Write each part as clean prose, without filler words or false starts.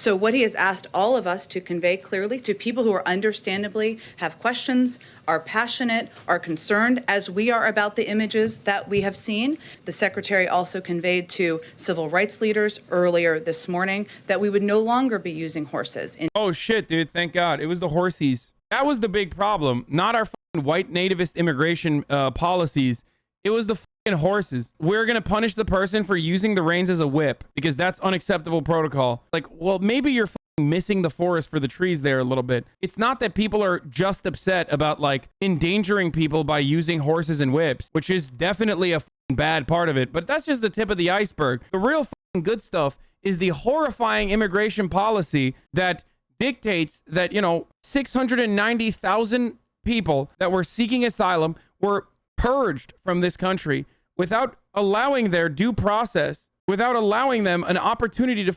So what he has asked all of us to convey clearly to people who are understandably have questions, are passionate, are concerned, as we are about the images that we have seen. The Secretary also conveyed to civil rights leaders earlier this morning that we would no longer be using horses. Oh shit, dude, thank God. It was the horsies. That was the big problem, not our fucking white nativist immigration policies. It was the fucking horses. We're gonna punish the person for using the reins as a whip because that's unacceptable protocol. Like, well, maybe you're fucking missing the forest for the trees there a little bit. It's not that people are just upset about like endangering people by using horses and whips, which is definitely a fucking bad part of it, but that's just the tip of the iceberg. The real fucking good stuff is the horrifying immigration policy that dictates that, you know, 690,000 people that were seeking asylum were purged from this country without allowing their due process, without allowing them an opportunity to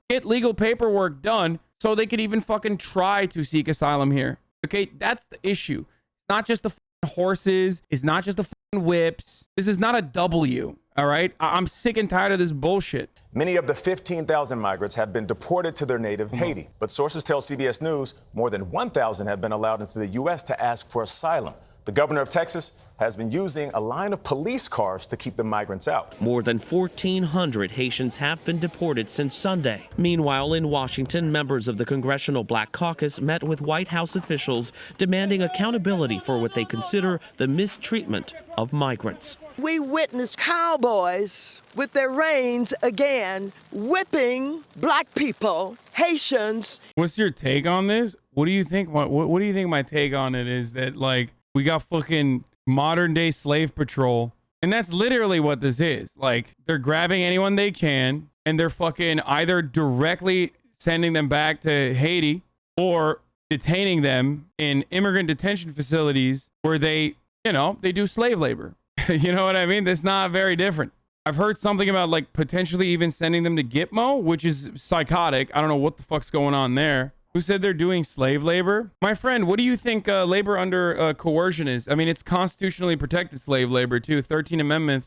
get legal paperwork done so they could even fucking try to seek asylum here. Okay, that's the issue. It's not just the horses. It's not just the whips. This is not a W. All right, I'm sick and tired of this bullshit. Many of the 15,000 migrants have been deported to their native Haiti, but sources tell CBS News more than 1,000 have been allowed into the U.S. to ask for asylum. The governor of Texas has been using a line of police cars to keep the migrants out. More than 1,400 Haitians have been deported since Sunday. Meanwhile, in Washington, members of the Congressional Black Caucus met with White House officials demanding accountability for what they consider the mistreatment of migrants. We witnessed cowboys with their reins again whipping black people, Haitians. What's your take on this? What do you think? What do you think my take on it is? That like we got fucking modern day slave patrol, and that's literally what this is. Like they're grabbing anyone they can, and they're fucking either directly sending them back to Haiti or detaining them in immigrant detention facilities where they, you know, they do slave labor. You know what I mean? That's not very different. I've heard something about like potentially even sending them to Gitmo, which is psychotic. I don't know what the fuck's going on there. Who said they're doing slave labor? My friend, what do you think labor under coercion is? I mean, it's constitutionally protected slave labor too. 13th Amendment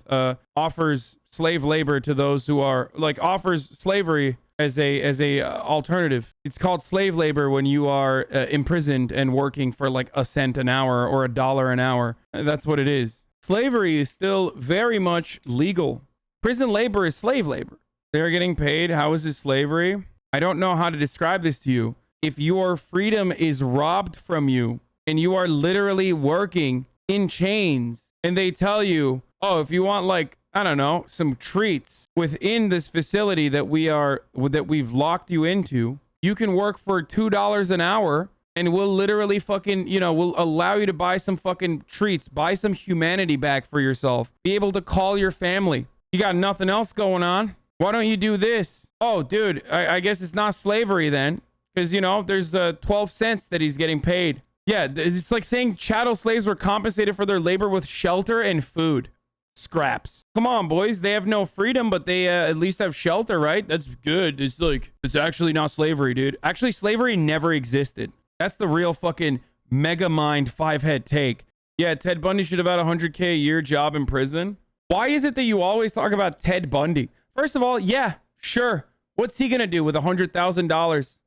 offers slave labor to those who are like offers slavery as a alternative. It's called slave labor when you are imprisoned and working for like a cent an hour or $1 an hour. That's what it is. Slavery is still very much legal. Prison labor is slave labor. They're getting paid. How is this slavery? I don't know how to describe this to you. If your freedom is robbed from you and you are literally working in chains and they tell you, oh, if you want like, I don't know, some treats within this facility that we've locked you into, you can work for $2 an hour. And we'll literally fucking, you know, we'll allow you to buy some fucking treats, buy some humanity back for yourself, be able to call your family. You got nothing else going on. Why don't you do this? Oh, dude, I guess it's not slavery then. Because, you know, there's 12 cents that he's getting paid. Yeah, it's like saying chattel slaves were compensated for their labor with shelter and food. Scraps. Come on, boys. They have no freedom, but they at least have shelter, right? That's good. It's like, it's actually not slavery, dude. Actually, slavery never existed. That's the real fucking mega mind 5-head take. Yeah, Ted Bundy should have had a $100K a year job in prison. Why is it that you always talk about Ted Bundy? First of all, yeah, sure. What's he gonna do with $100,000?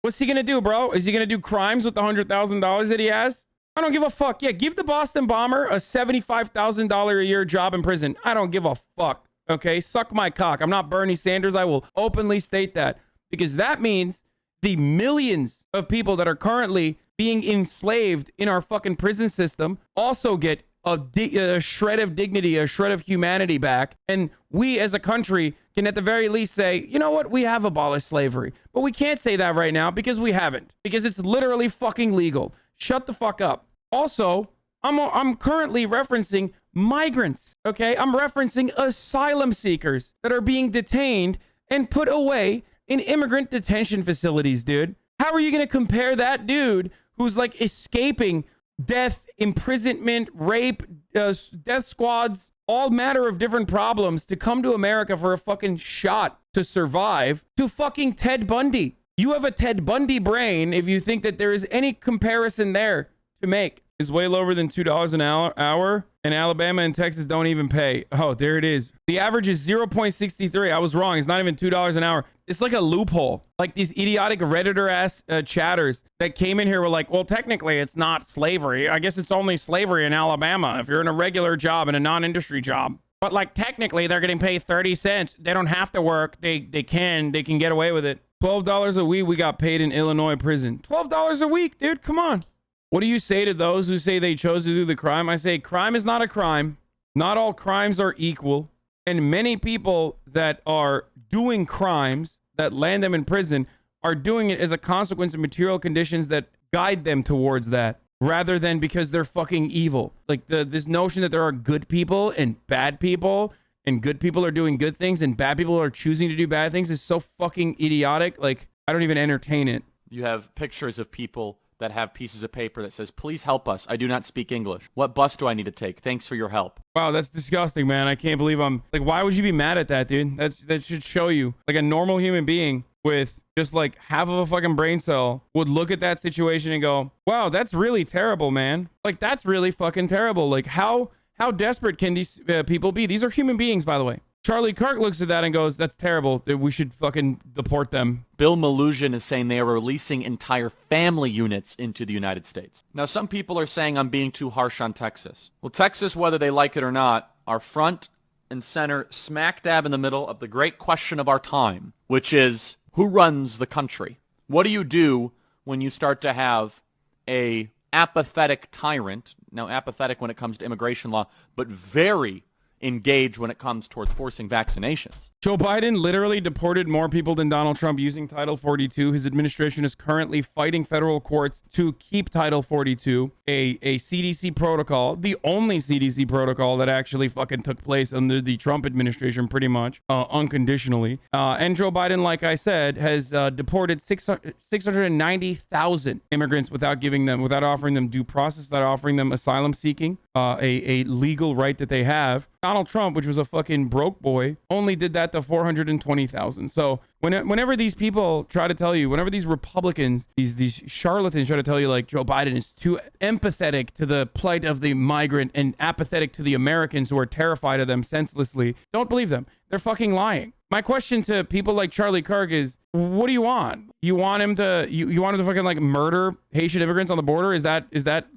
What's he gonna do, bro? Is he gonna do crimes with the $100,000 that he has? I don't give a fuck. Yeah, give the Boston bomber a $75,000 a year job in prison. I don't give a fuck. Okay, suck my cock. I'm not Bernie Sanders. I will openly state that because that means the millions of people that are currently being enslaved in our fucking prison system also get a shred of dignity, a shred of humanity back. And we as a country can at the very least say, you know what? We have abolished slavery, but we can't say that right now because we haven't, because it's literally fucking legal. Shut the fuck up. Also, I'm currently referencing migrants. Okay. I'm referencing asylum seekers that are being detained and put away in immigrant detention facilities, dude. How are you going to compare that dude who's like escaping death, imprisonment, rape, death squads, all manner of different problems to come to America for a fucking shot to survive to fucking Ted Bundy? You have a Ted Bundy brain if you think that there is any comparison there to make. is way lower than $2 an hour, and Alabama and Texas don't even pay. Oh, there it is. The average is 0.63. I was wrong. It's not even $2 an hour. It's like a loophole. Like these idiotic Redditor ass chatters that came in here were like, well, technically it's not slavery. I guess it's only slavery in Alabama if you're in a regular job and a non-industry job. But like technically they're getting paid 30 cents. They don't have to work. They can get away with it. $12 a week we got paid in Illinois prison. $12 a week, dude. Come on. What do you say to those who say they chose to do the crime? I say crime is not a crime. Not all crimes are equal. And many people that are doing crimes that land them in prison are doing it as a consequence of material conditions that guide them towards that, rather than because they're fucking evil. Like this notion that there are good people and good people are doing good things and bad people are choosing to do bad things is so fucking idiotic. Like, I don't even entertain it. You have pictures of people that have pieces of paper that says, please help us. I do not speak English. What bus do I need to take? Thanks for your help. Wow, that's disgusting, man. I can't believe I'm like, why would you be mad at that, dude? That should show you like a normal human being with just like half of a fucking brain cell would look at that situation and go, wow, that's really terrible, man. Like, that's really fucking terrible. Like, how desperate can these people be? These are human beings, by the way. Charlie Kirk looks at that and goes, that's terrible. We should fucking deport them. Bill Malhusian is saying they are releasing entire family units into the United States. Now, some people are saying I'm being too harsh on Texas. Well, Texas, whether they like it or not, are front and center, smack dab in the middle of the great question of our time, which is, who runs the country? What do you do when you start to have a apathetic tyrant, now apathetic when it comes to immigration law, but very engaged when it comes towards forcing vaccinations? Joe Biden literally deported more people than Donald Trump using Title 42. His administration is currently fighting federal courts to keep Title 42, a CDC protocol, the only CDC protocol that actually fucking took place under the Trump administration, pretty much unconditionally. And Joe Biden, like I said, has deported 690,000 immigrants without offering them due process, without offering them asylum seeking, a legal right that they have. Donald Trump, which was a fucking broke boy, only did that to 420,000. So whenever these people try to tell you, whenever these Republicans, these charlatans try to tell you like Joe Biden is too empathetic to the plight of the migrant and apathetic to the Americans who are terrified of them senselessly, don't believe them. They're fucking lying. My question to people like Charlie Kirk is, what do you want? You want him to fucking like murder Haitian immigrants on the border?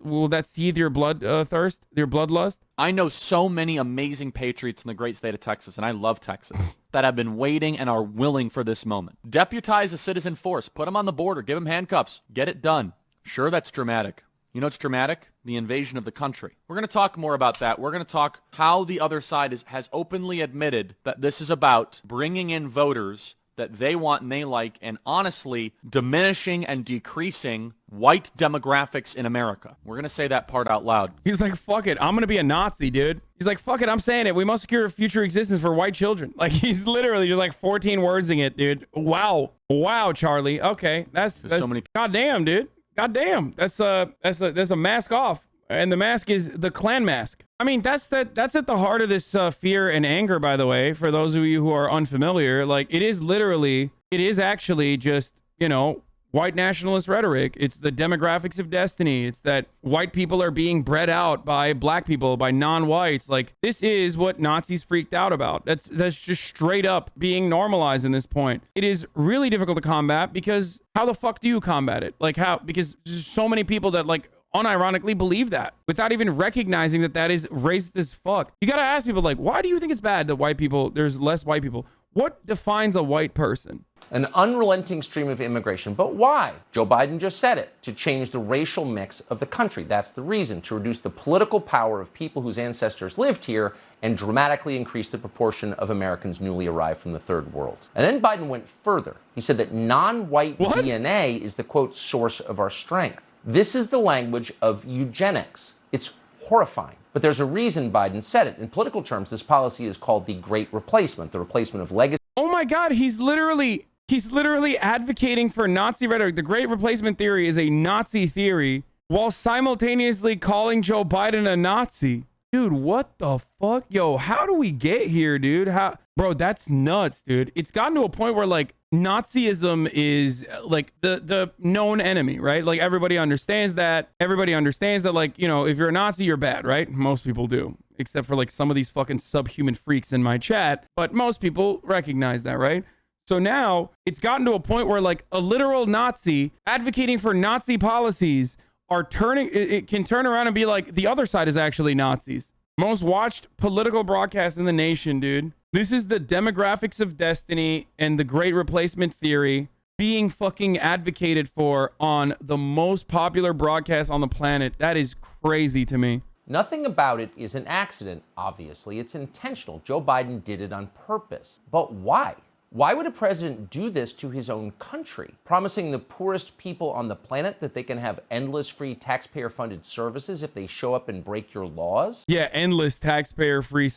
Will that seethe your blood thirst, your bloodlust? I know so many amazing patriots in the great state of Texas, and I love Texas, that have been waiting and are willing for this moment. Deputize a citizen force, put them on the border, give them handcuffs, get it done. Sure, that's dramatic. You know what's dramatic? The invasion of the country. We're going to talk more about that. We're going to talk how the other side has openly admitted that this is about bringing in voters that they want and they like, and honestly diminishing and decreasing white demographics in America. We're going to say that part out loud. He's like, fuck it, I'm going to be a Nazi, dude. He's like, fuck it, I'm saying it. We must secure a future existence for white children. Like, he's literally just like 14 wordsing it, dude. Wow, Charlie. Okay, that's so many. Goddamn, dude. Goddamn. That's a mask off. And the mask is the Klan mask. I mean, that's at the heart of this fear and anger, by the way, for those of you who are unfamiliar. Like, it is actually just, white nationalist rhetoric. It's the demographics of destiny. It's that white people are being bred out by black people, by non-whites. Like, this is what Nazis freaked out about. That's just straight up being normalized in this point. It is really difficult to combat because how the fuck do you combat it? Like, how? Because there's so many people that like unironically believe that without even recognizing that is racist as fuck. You gotta ask people, like, why do you think it's bad that there's less white people? What defines a white person? An unrelenting stream of immigration. But why? Joe Biden just said it. To change the racial mix of the country. That's the reason. To reduce the political power of people whose ancestors lived here and dramatically increase the proportion of Americans newly arrived from the third world. And then Biden went further. He said that non-white DNA is the, quote, source of our strength. This is the language of eugenics. It's horrifying. But there's a reason Biden said it. In political terms, this policy is called the Great Replacement, the replacement of legacy. Oh my God, he's literally advocating for Nazi rhetoric. The Great Replacement theory is a Nazi theory while simultaneously calling Joe Biden a Nazi. Dude, what the fuck? Yo, how do we get here, dude? Bro, that's nuts, dude. It's gotten to a point where, like, Nazism is like the known enemy, right? Like everybody understands that. Everybody understands that, like, you know, if you're a Nazi, you're bad, right? Most people do, except for like some of these fucking subhuman freaks in my chat. But most people recognize that, right? So now it's gotten to a point where like a literal Nazi advocating for Nazi policies are turning, it can turn around and be like, the other side is actually Nazis. Most watched political broadcast in the nation, dude. This is the demographics of destiny and the great replacement theory being fucking advocated for on the most popular broadcast on the planet. That is crazy to me. Nothing about it is an accident, obviously. It's intentional. Joe Biden did it on purpose. But why? Why would a president do this to his own country, promising the poorest people on the planet that they can have endless free taxpayer-funded services if they show up and break your laws? Yeah, endless taxpayer-free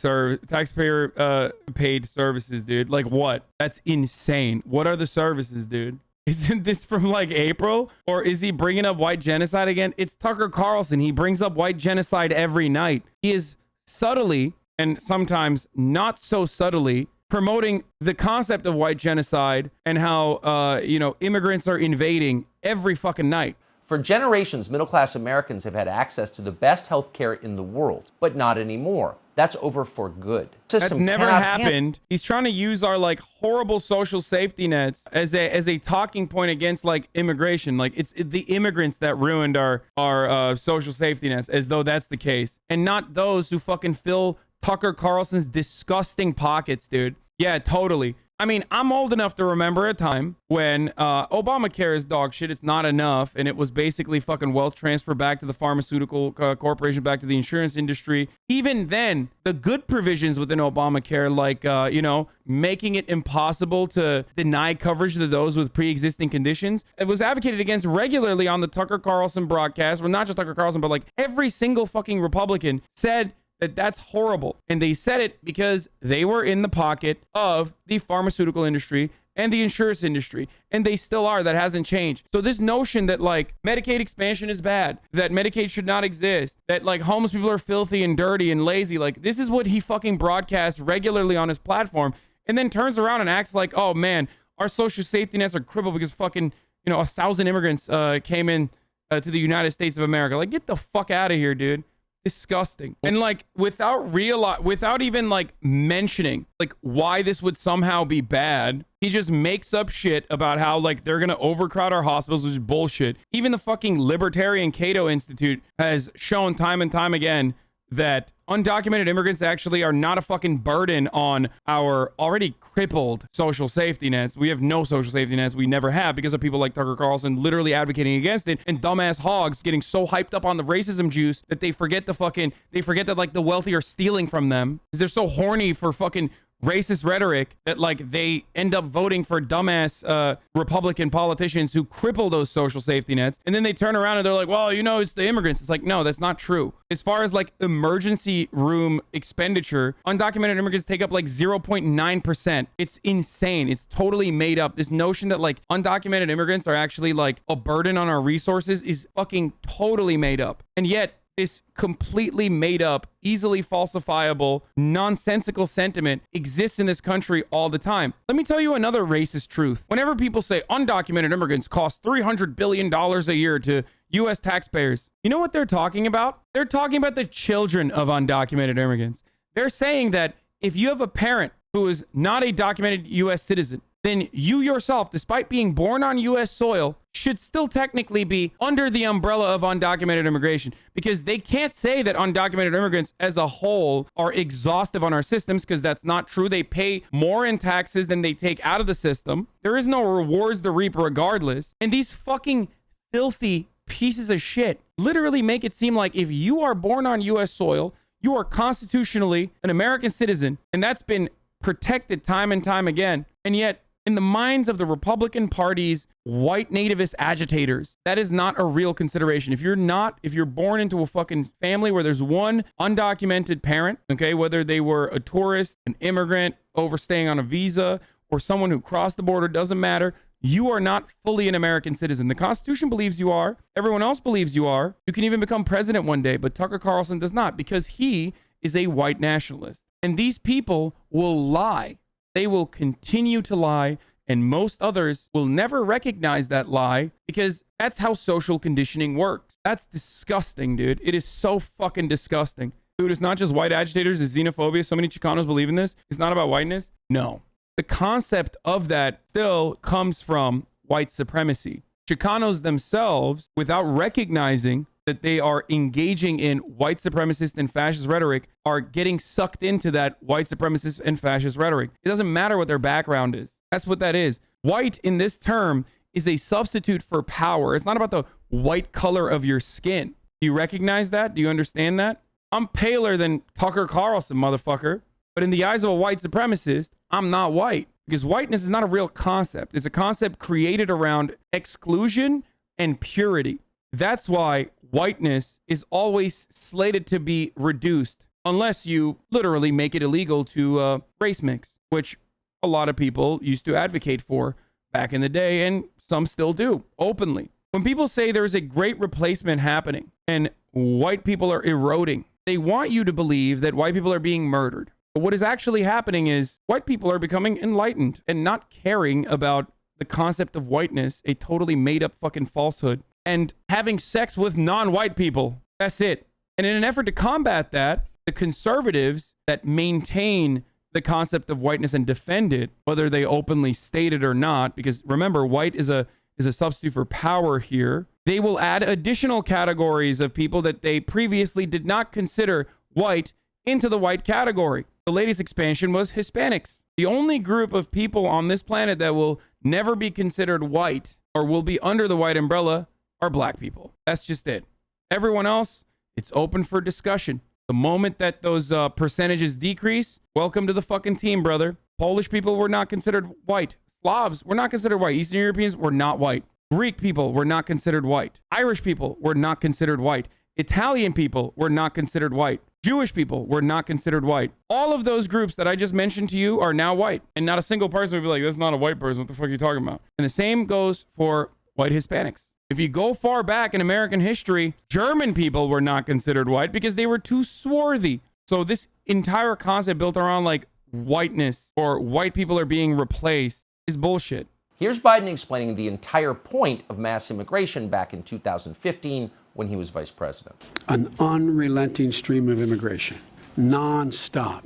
paid services, dude. Like what? That's insane. What are the services, dude? Isn't this from like April? Or is he bringing up white genocide again? It's Tucker Carlson. He brings up white genocide every night. He is subtly, and sometimes not so subtly, promoting the concept of white genocide and how, you know, immigrants are invading every fucking night. For generations, middle-class Americans have had access to the best health care in the world, but not anymore. That's over for good. That's never happened. He's trying to use our like horrible social safety nets as a talking point against like immigration. Like it's the immigrants that ruined our social safety nets, as though that's the case, and not those who fucking fill Tucker Carlson's disgusting pockets, dude. Yeah, totally. I mean, I'm old enough to remember a time when Obamacare is dog shit. It's not enough. And it was basically fucking wealth transfer back to the pharmaceutical corporation, back to the insurance industry. Even then, the good provisions within Obamacare, like, you know, making it impossible to deny coverage to those with pre-existing conditions, it was advocated against regularly on the Tucker Carlson broadcast. Well, not just Tucker Carlson, but like every single fucking Republican said that's horrible. And they said it because they were in the pocket of the pharmaceutical industry and the insurance industry. And they still are. That hasn't changed. So this notion that like Medicaid expansion is bad, that Medicaid should not exist, that like homeless people are filthy and dirty and lazy, like this is what he fucking broadcasts regularly on his platform, and then turns around and acts like, oh man, our social safety nets are crippled because fucking, you know, 1,000 immigrants came in to the United States of America. Like, get the fuck out of here, dude. Disgusting. And like without even like mentioning like why this would somehow be bad, he just makes up shit about how like they're gonna overcrowd our hospitals, which is bullshit. Even the fucking Libertarian Cato Institute has shown time and time again that undocumented immigrants actually are not a fucking burden on our already crippled social safety nets. We have no social safety nets. We never have, because of people like Tucker Carlson literally advocating against it, and dumbass hogs getting so hyped up on the racism juice that they forget that like the wealthy are stealing from them. They're so horny for fucking racist rhetoric that like they end up voting for dumbass Republican politicians who cripple those social safety nets, and then they turn around and they're like, well, you know, it's the immigrants. It's like, no, that's not true. As far as like emergency room expenditure, undocumented immigrants take up like 0.9%. It's insane. It's totally made up. This notion that like undocumented immigrants are actually like a burden on our resources is fucking totally made up. And yet this completely made up, easily falsifiable, nonsensical sentiment exists in this country all the time. Let me tell you another racist truth. Whenever people say undocumented immigrants cost $300 billion a year to U.S. taxpayers, you know what they're talking about? They're talking about the children of undocumented immigrants. They're saying that if you have a parent who is not a documented U.S. citizen, then you yourself, despite being born on U.S. soil, should still technically be under the umbrella of undocumented immigration, because they can't say that undocumented immigrants as a whole are exhaustive on our systems, because that's not true. They pay more in taxes than they take out of the system. There is no rewards to reap regardless. And these fucking filthy pieces of shit literally make it seem like if you are born on U.S. soil, you are constitutionally an American citizen, and that's been protected time and time again. And yet, in the minds of the Republican Party's white nativist agitators, that is not a real consideration. If you're born into a fucking family where there's one undocumented parent, okay, whether they were a tourist, an immigrant, overstaying on a visa, or someone who crossed the border, doesn't matter. You are not fully an American citizen. The Constitution believes you are. Everyone else believes you are. You can even become president one day, but Tucker Carlson does not, because he is a white nationalist. And these people will lie. They will continue to lie And most others will never recognize that lie because that's how social conditioning works. That's disgusting, dude. It is so fucking disgusting. Dude, it's not just white agitators, it's xenophobia. So many Chicanos believe in this. It's not about whiteness. No. The concept of that still comes from white supremacy. Chicanos themselves, without recognizing that they are engaging in white supremacist and fascist rhetoric, are getting sucked into that white supremacist and fascist rhetoric. It doesn't matter what their background is. That's what that is. White in this term is a substitute for power. It's not about the white color of your skin. Do you recognize that? Do you understand that? I'm paler than Tucker Carlson, motherfucker. But in the eyes of a white supremacist, I'm not white. Because whiteness is not a real concept. It's a concept created around exclusion and purity. That's why whiteness is always slated to be reduced unless you literally make it illegal to race mix, which a lot of people used to advocate for back in the day, and some still do openly. When people say there's a great replacement happening and white people are eroding, they want you to believe that white people are being murdered. But what is actually happening is white people are becoming enlightened and not caring about the concept of whiteness, a totally made up fucking falsehood, and having sex with non-white people. That's it. And in an effort to combat that, the conservatives that maintain the concept of whiteness and defend it, whether they openly state it or not, because remember, white is a substitute for power here, they will add additional categories of people that they previously did not consider white into the white category. The latest expansion was Hispanics. The only group of people on this planet that will never be considered white or will be under the white umbrella are black people. That's just it. Everyone else, it's open for discussion. The moment that those percentages decrease, welcome to the fucking team, brother. Polish people were not considered white. Slavs were not considered white. Eastern Europeans were not white. Greek people were not considered white. Irish people were not considered white. Italian people were not considered white. Jewish people were not considered white. All of those groups that I just mentioned to you are now white. And not a single person would be like, that's not a white person. What the fuck are you talking about? And the same goes for white Hispanics. If you go far back in American history, German people were not considered white because they were too swarthy. So this entire concept built around like whiteness or white people are being replaced is bullshit. Here's Biden explaining the entire point of mass immigration back in 2015 when he was vice president. An unrelenting stream of immigration, non-stop.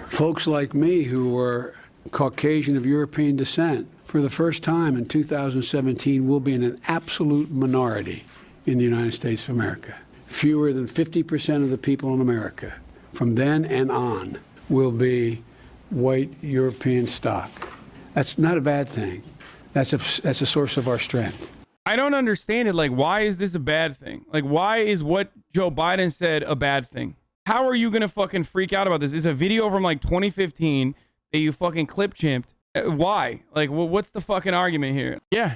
Folks like me who were Caucasian of European descent, for the first time in 2017, will be in an absolute minority in the United States of America. Fewer than 50% of the people in America from then and on will be white European stock. That's not a bad thing. That's a source of our strength. I don't understand it. Like, why is this a bad thing? Like, why is what Joe Biden said a bad thing? How are you going to fucking freak out about this? It's a video from like 2015 that you fucking clip chimped. Why? Like, what's the fucking argument here? Yeah.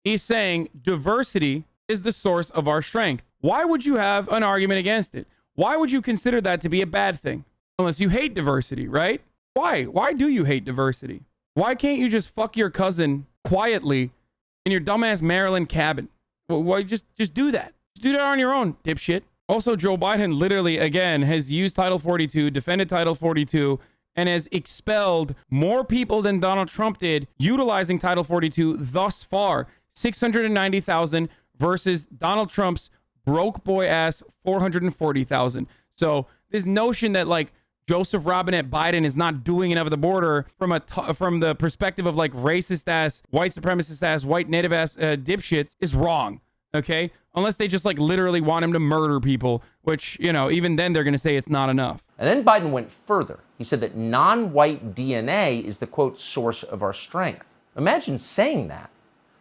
He's saying diversity is the source of our strength. Why would you have an argument against it? Why would you consider that to be a bad thing? Unless you hate diversity, right? Why? Why do you hate diversity? Why can't you just fuck your cousin quietly in your dumbass Maryland cabin? Why just do that? Just do that on your own, dipshit. Also, Joe Biden literally, again, has used Title 42, defended Title 42, and has expelled more people than Donald Trump did utilizing Title 42 thus far. 690,000 versus Donald Trump's broke boy ass 440,000. So this notion that like Joseph Robinette Biden is not doing enough at the border from the perspective of like racist ass, white supremacist ass, white native ass dipshits is wrong. Okay, unless they just like literally want him to murder people, which, you know, even then they're going to say it's not enough. And then Biden went further. He said that non-white DNA is the, quote, source of our strength. Imagine saying that.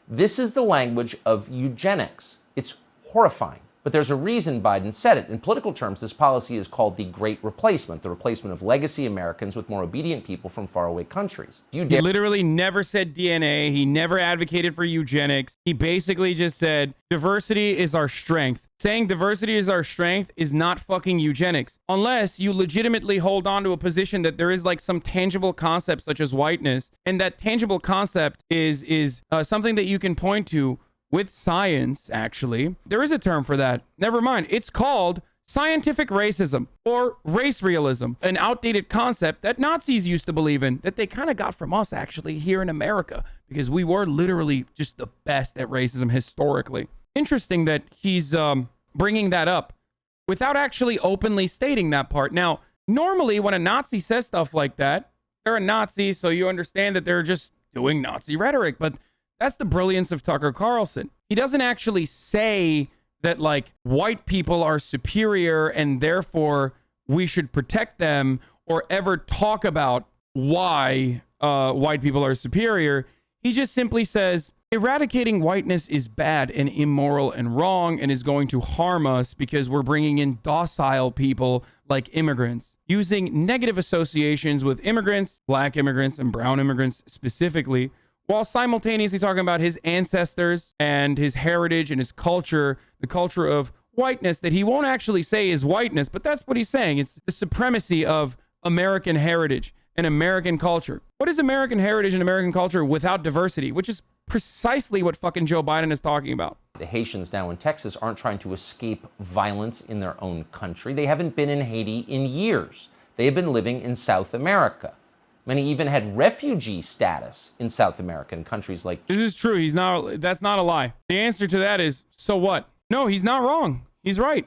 This is the language of eugenics. It's horrifying. But there's a reason Biden said it. In political terms, this policy is called the Great Replacement, the replacement of legacy Americans with more obedient people from faraway countries. He literally never said DNA. He never advocated for eugenics. He basically just said diversity is our strength. Saying diversity is our strength is not fucking eugenics. Unless you legitimately hold on to a position that there is like some tangible concept such as whiteness. And that tangible concept is something that you can point to with science, actually. There is a term for that. Never mind. It's called scientific racism or race realism, an outdated concept that Nazis used to believe in, that they kind of got from us actually here in America, because we were literally just the best at racism historically. Interesting that he's bringing that up without actually openly stating that part. Now, normally when a Nazi says stuff like that, they're a Nazi, so you understand that they're just doing Nazi rhetoric, but that's the brilliance of Tucker Carlson. He doesn't actually say that like white people are superior and therefore we should protect them, or ever talk about why white people are superior. He just simply says eradicating whiteness is bad and immoral and wrong and is going to harm us because we're bringing in docile people like immigrants, using negative associations with immigrants, black immigrants and brown immigrants specifically, while simultaneously talking about his ancestors and his heritage and his culture, the culture of whiteness that he won't actually say is whiteness, but that's what he's saying. It's the supremacy of American heritage and American culture. What is American heritage and American culture without diversity? Which is precisely what fucking Joe Biden is talking about. The Haitians now in Texas aren't trying to escape violence in their own country. They haven't been in Haiti in years. They have been living in South America. Many even had refugee status in South American countries like... This is true. That's not a lie. The answer to that is, so what? No, he's not wrong. He's right.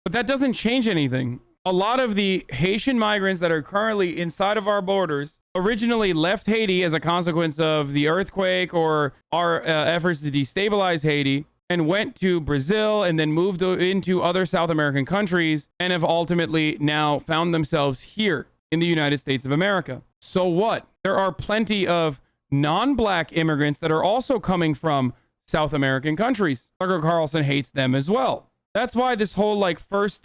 But that doesn't change anything. A lot of the Haitian migrants that are currently inside of our borders originally left Haiti as a consequence of the earthquake or our efforts to destabilize Haiti, and went to Brazil and then moved into other South American countries and have ultimately now found themselves here in the United States of America. So what? There are plenty of non-black immigrants that are also coming from South American countries. Tucker Carlson hates them as well. That's why this whole like first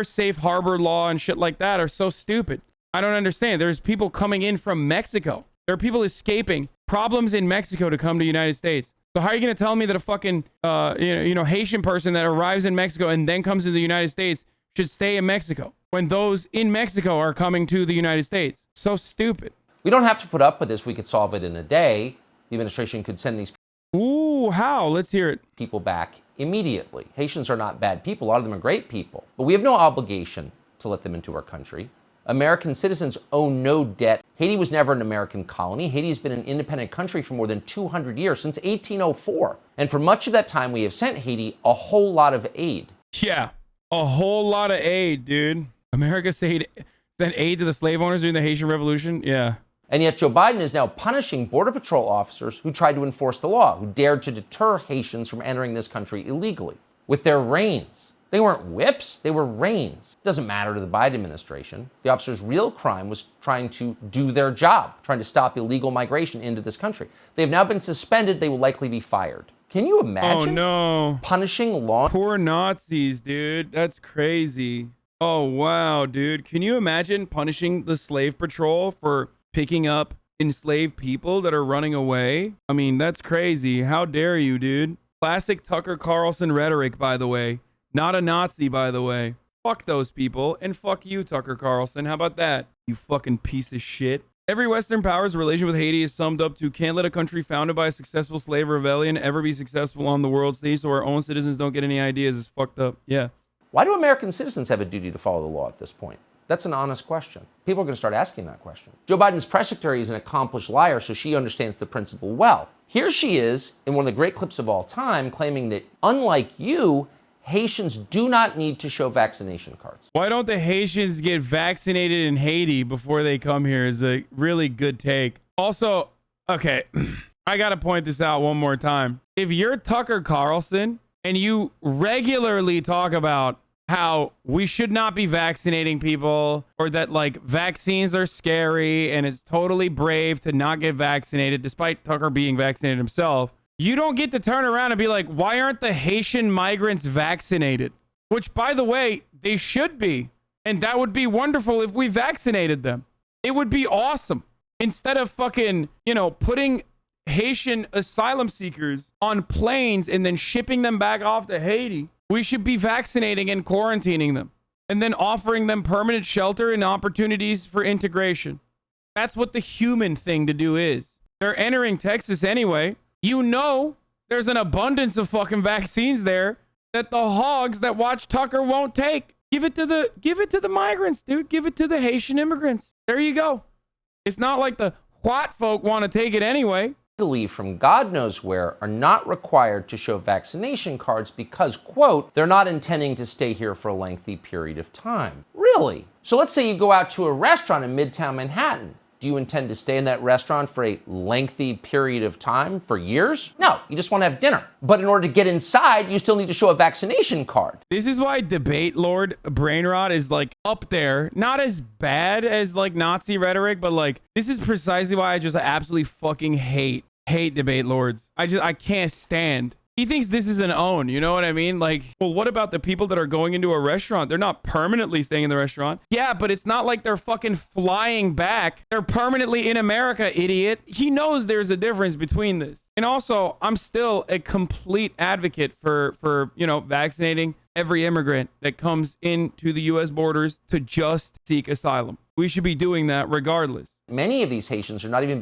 safe harbor law and shit like that are so stupid. I don't understand. There's people coming in from Mexico. There are people escaping problems in Mexico to come to the United States. So how are you going to tell me that a fucking Haitian person that arrives in Mexico and then comes to the United States should stay in Mexico when those in Mexico are coming to the United States? So stupid. We don't have to put up with this. We could solve it in a day. The administration could send these Ooh, how? Let's hear it. people back immediately. Haitians are not bad people. A lot of them are great people. But we have no obligation to let them into our country. American citizens owe no debt. Haiti was never an American colony. Haiti has been an independent country for more than 200 years, since 1804. And for much of that time, we have sent Haiti a whole lot of aid. Yeah, a whole lot of aid, dude. America sent aid to the slave owners during the Haitian Revolution. Yeah. And yet Joe Biden is now punishing Border Patrol officers who tried to enforce the law, who dared to deter Haitians from entering this country illegally with their reins. They weren't whips, they were reins. It doesn't matter to the Biden administration. The officers' real crime was trying to do their job, trying to stop illegal migration into this country. They have now been suspended. They will likely be fired. Can you imagine punishing law? Poor Nazis, dude. That's crazy. Oh, wow, dude. Can you imagine punishing the slave patrol for picking up enslaved people that are running away? I mean, that's crazy. How dare you, dude? Classic Tucker Carlson rhetoric, by the way. Not a Nazi, by the way. Fuck those people, and fuck you, Tucker Carlson. How about that, you fucking piece of shit? Every Western power's relation with Haiti is summed up to: can't let a country founded by a successful slave rebellion ever be successful on the world stage, so our own citizens don't get any ideas. It's fucked up. Yeah. Why do American citizens have a duty to follow the law at this point? That's an honest question. People are going to start asking that question. Joe Biden's press secretary is an accomplished liar, so she understands the principle well. Here she is, in one of the great clips of all time, claiming that, unlike you, Haitians do not need to show vaccination cards. Why don't the Haitians get vaccinated in Haiti before they come here is a really good take. Also, okay, I got to point this out one more time. If you're Tucker Carlson and you regularly talk about how we should not be vaccinating people, or that like vaccines are scary and it's totally brave to not get vaccinated, despite Tucker being vaccinated himself, you don't get to turn around and be like, why aren't the Haitian migrants vaccinated? Which, by the way, they should be. And that would be wonderful if we vaccinated them. It would be awesome. Instead of fucking, putting Haitian asylum seekers on planes and then shipping them back off to Haiti, we should be vaccinating and quarantining them and then offering them permanent shelter and opportunities for integration. That's what the human thing to do is. They're entering Texas anyway. There's an abundance of fucking vaccines there. that the hogs that watch Tucker won't take. Give it to the migrants, dude. Give it to the Haitian immigrants. There you go. It's not like the white folk want to take it anyway. Legally from God knows where are not required to show vaccination cards because, quote, they're not intending to stay here for a lengthy period of time. Really? So let's say you go out to a restaurant in Midtown Manhattan. Do you intend to stay in that restaurant for a lengthy period of time, for years? No, you just want to have dinner. But in order to get inside, you still need to show a vaccination card. This is why debate lord Brainrot is like up there. Not as bad as like Nazi rhetoric, but like this is precisely why I just absolutely fucking hate debate lords. I can't stand. He thinks this is an own, you know what I mean? Like, well, what about the people that are going into a restaurant? They're not permanently staying in the restaurant. Yeah, but it's not like they're fucking flying back. They're permanently in America, idiot. He knows there's a difference between this. And also, I'm still a complete advocate for you know, vaccinating every immigrant that comes into the U.S. borders to just seek asylum. We should be doing that regardless. Many of these Haitians are not even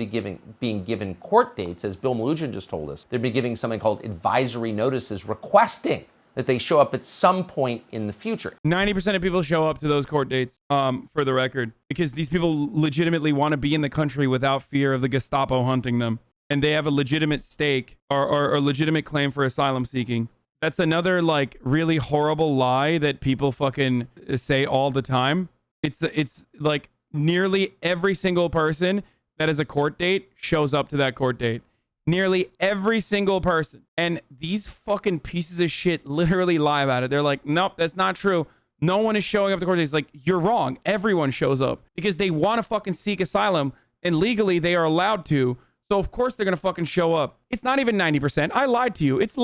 being given court dates, as Bill Malugin just told us. They're being given something called advisory notices requesting that they show up at some point in the future. 90% of people show up to those court dates, for the record, because these people legitimately want to be in the country without fear of the Gestapo hunting them. And they have a legitimate stake or a legitimate claim for asylum seeking. That's another like really horrible lie that people fucking say all the time. It's like nearly every single person that has a court date shows up to that court date. Nearly every single person. And these fucking pieces of shit literally lie about it. They're like, nope, that's not true. No one is showing up to court date. It's like, you're wrong. Everyone shows up because they want to fucking seek asylum and legally they are allowed to. So of course they're going to fucking show up. It's not even 90%. I lied to you. It's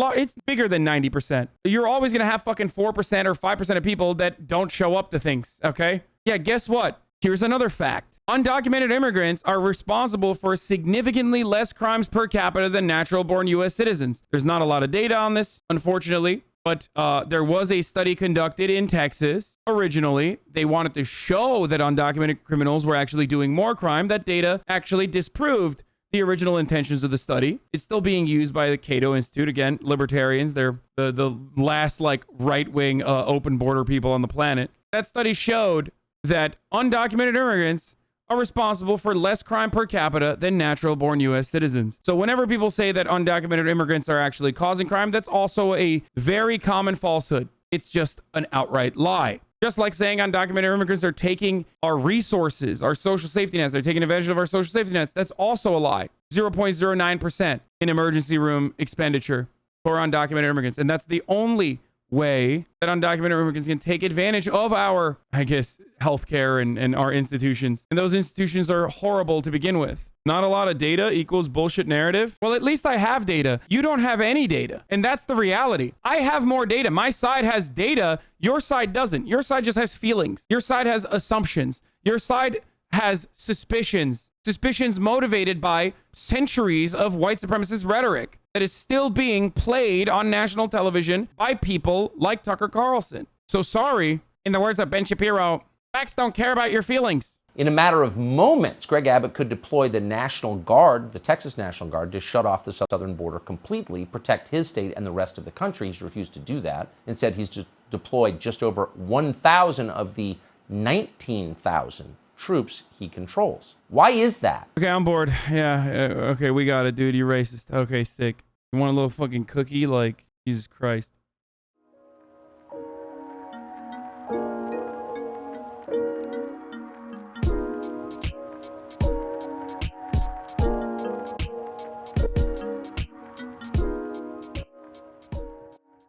bigger than 90%. You're always going to have fucking 4% or 5% of people that don't show up to things. Okay? Yeah, guess what? Here's another fact. Undocumented immigrants are responsible for significantly less crimes per capita than natural-born U.S. citizens. There's not a lot of data on this, unfortunately, but there was a study conducted in Texas originally. They wanted to show that undocumented criminals were actually doing more crime. That data actually disproved the original intentions of the study. It's still being used by the Cato Institute. Again, libertarians. They're the last like right-wing open border people on the planet. That study showed that undocumented immigrants are responsible for less crime per capita than natural-born U.S. citizens. So whenever people say that undocumented immigrants are actually causing crime, that's also a very common falsehood. It's just an outright lie. Just like saying undocumented immigrants are taking our resources, our social safety nets, they're taking advantage of our social safety nets. That's also a lie. 0.09% in emergency room expenditure for undocumented immigrants. And that's the only way that undocumented immigrants can take advantage of our, I guess, healthcare and our institutions. And those institutions are horrible to begin with. Not a lot of data equals bullshit narrative. Well, at least I have data. You don't have any data. And that's the reality. I have more data. My side has data. Your side doesn't. Your side just has feelings. Your side has assumptions. Your side has suspicions. Suspicions motivated by centuries of white supremacist rhetoric that is still being played on national television by people like Tucker Carlson. So sorry, in the words of Ben Shapiro, facts don't care about your feelings. In a matter of moments, Greg Abbott could deploy the National Guard, the Texas National Guard, to shut off the southern border completely, protect his state and the rest of the country. He's refused to do that. Instead, he's just deployed just over 1,000 of the 19,000 troops he controls. Why is that? Okay, I'm bored. Yeah, okay, we got it, dude. You racist. Okay, sick. You want a little fucking cookie? Like, Jesus Christ.